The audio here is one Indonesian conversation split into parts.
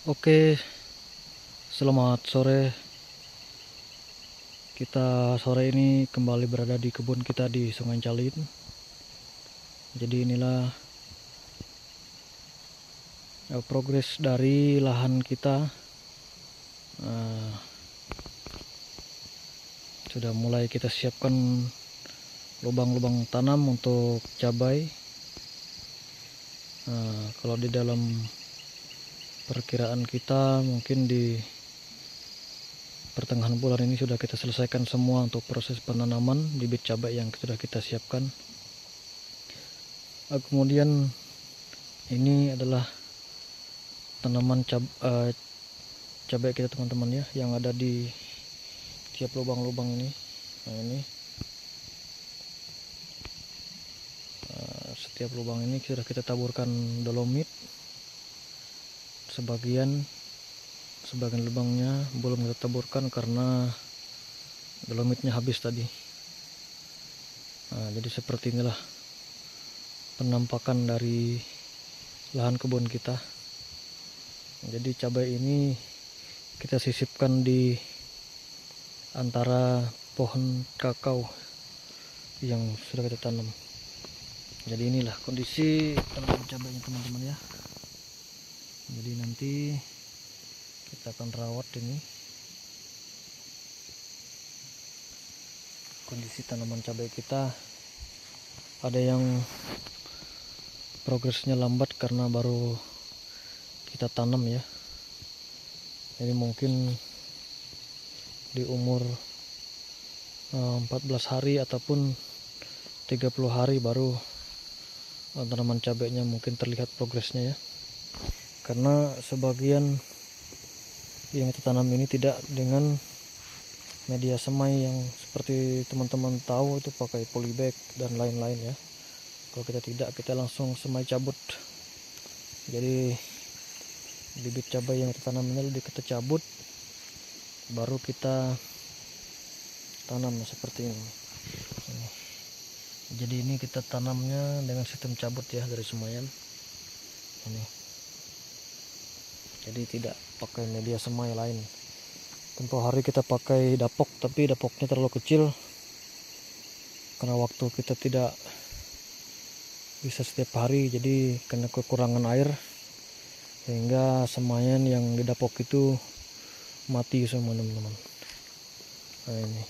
Oke, selamat sore. Kita sore ini kembali berada di kebun kita di Sungai Calin. Jadi inilah progres dari lahan kita. Uh, Sudah mulai kita siapkan lubang-lubang tanam untuk cabai. Kalau di dalam perkiraan kita mungkin di pertengahan bulan ini sudah kita selesaikan semua untuk proses penanaman bibit cabai yang sudah kita siapkan. Kemudian ini adalah tanaman cabai kita teman-teman ya, yang ada di tiap lubang-lubang ini. Nah ini setiap lubang ini sudah kita taburkan dolomit. Sebagian lubangnya belum kita taburkan karena dolomitnya habis tadi. Jadi seperti inilah penampakan dari lahan kebun kita. Jadi cabai ini kita sisipkan di antara pohon kakao yang sudah kita tanam. Jadi inilah kondisi tanaman cabainya teman-teman ya. Jadi nanti kita akan rawat ini. Kondisi tanaman cabai kita ada yang progresnya lambat karena baru kita tanam ya. Jadi mungkin di umur 14 hari ataupun 30 hari baru tanaman cabainya mungkin terlihat progresnya ya. Karena sebagian yang kita tanam ini tidak dengan media semai yang seperti teman-teman tahu itu pakai polybag dan lain-lain ya. Kalau kita tidak, kita langsung semai cabut. Jadi bibit cabai yang kita tanam ini kita cabut, baru kita tanam seperti ini. Jadi ini kita tanamnya dengan sistem cabut ya dari semaian ini. Jadi tidak pakai media semai lain. Tempo hari kita pakai dapok, tapi dapoknya terlalu kecil karena waktu kita tidak bisa setiap hari, jadi karena kekurangan air sehingga semaian yang di dapok itu mati semua teman-teman. Nah ini.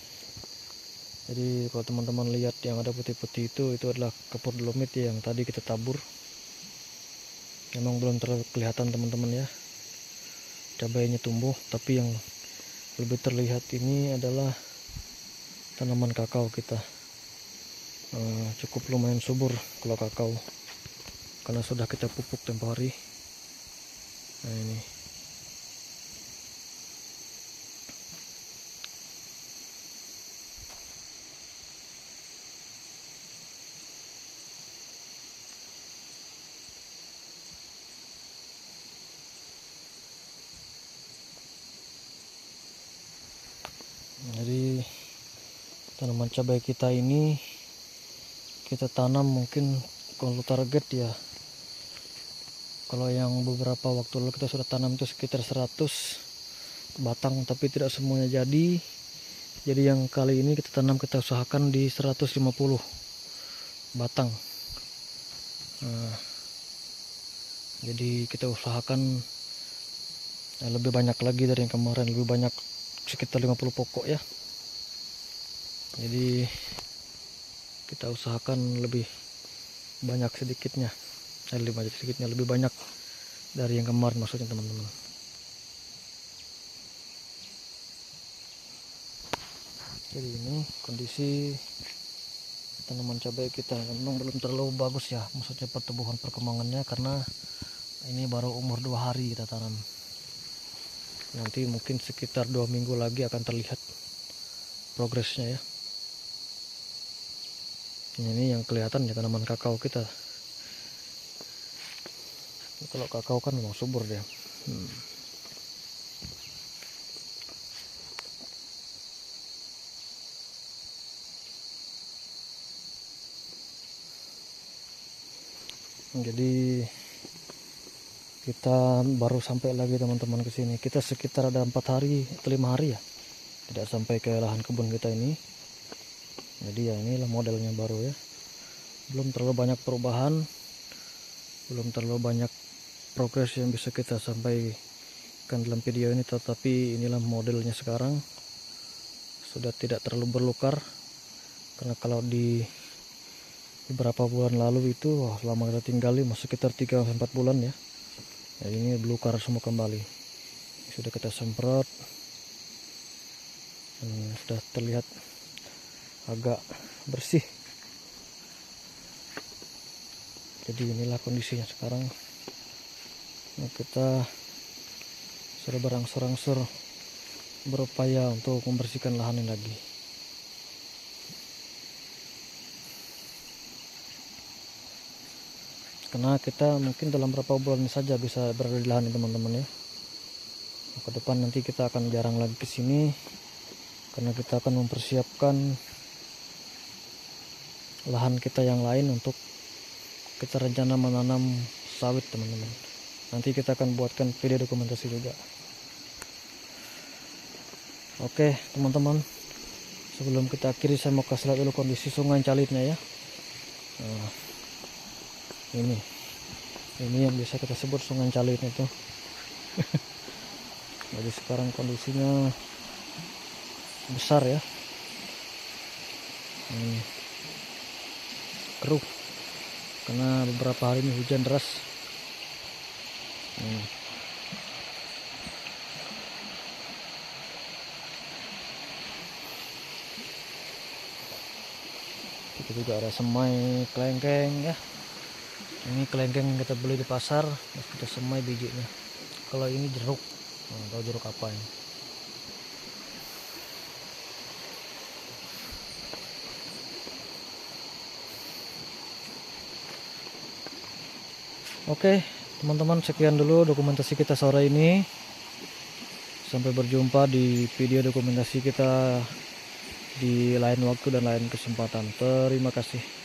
Jadi kalau teman-teman lihat yang ada putih-putih itu adalah kapur dolomit yang tadi kita tabur. Memang belum terlalu kelihatan teman-teman ya, cabainya tumbuh, tapi yang lebih terlihat ini adalah tanaman kakao kita. Cukup lumayan subur kalau kakao karena sudah kita pupuk tempo hari. Nah ini. Jadi tanaman cabai kita ini kita tanam mungkin kalau target ya, kalau yang beberapa waktu lalu kita sudah tanam itu sekitar 100 batang, tapi tidak semuanya jadi. Jadi yang kali ini kita tanam, kita usahakan di 150 batang. Jadi kita usahakan lebih banyak lagi dari yang kemarin, lebih banyak, sekitar 50 pokok ya. Jadi kita usahakan lebih banyak sedikitnya, lebih banyak dari yang kemarin maksudnya teman-teman. Jadi ini kondisi tanaman cabai kita memang belum terlalu bagus ya, maksudnya pertumbuhan perkembangannya, karena ini baru umur 2 hari kita tanam. Nanti mungkin sekitar 2 minggu lagi akan terlihat progresnya ya. Ini yang kelihatan ya tanaman kakao kita. Kalau kakao kan memang subur dia. Jadi kita baru sampai lagi teman-teman ke sini. Kita sekitar ada 4 hari atau 5 hari ya tidak sampai ke lahan kebun kita ini. Jadi ya inilah modelnya baru ya, belum terlalu banyak perubahan, belum terlalu banyak progres yang bisa kita sampaikan dalam video ini, tetapi inilah modelnya sekarang. Sudah tidak terlalu berlukar, karena kalau di beberapa bulan lalu itu lama kita tinggali sekitar 3-4 bulan ya. Jadi ini belukar semua kembali. Sudah kita semprot, sudah terlihat agak bersih. Jadi inilah kondisinya sekarang. Nah, kita sudah berangsur-angsur berupaya untuk membersihkan lahan ini lagi. Karena kita mungkin dalam beberapa bulan saja bisa berada di lahan ini teman-teman ya. Ke depan nanti kita akan jarang lagi ke sini, karena kita akan mempersiapkan lahan kita yang lain untuk kita rencana menanam sawit teman-teman. Nanti kita akan buatkan video dokumentasi juga. Oke teman-teman, sebelum kita akhiri saya mau kasih lihat dulu kondisi sungai Calitnya ya. Nah, ini yang bisa kita sebut sungai Calit itu. Jadi sekarang kondisinya besar ya, keruh karena beberapa hari ini hujan deras. Itu juga ada semai kelengkeng ya. Ini kelengkeng kita beli di pasar, terus kita semai bijinya. Kalau ini jeruk, tahu jeruk apa ini? Oke teman-teman, sekian dulu dokumentasi kita sore ini. Sampai berjumpa di video dokumentasi kita di lain waktu dan lain kesempatan. Terima kasih.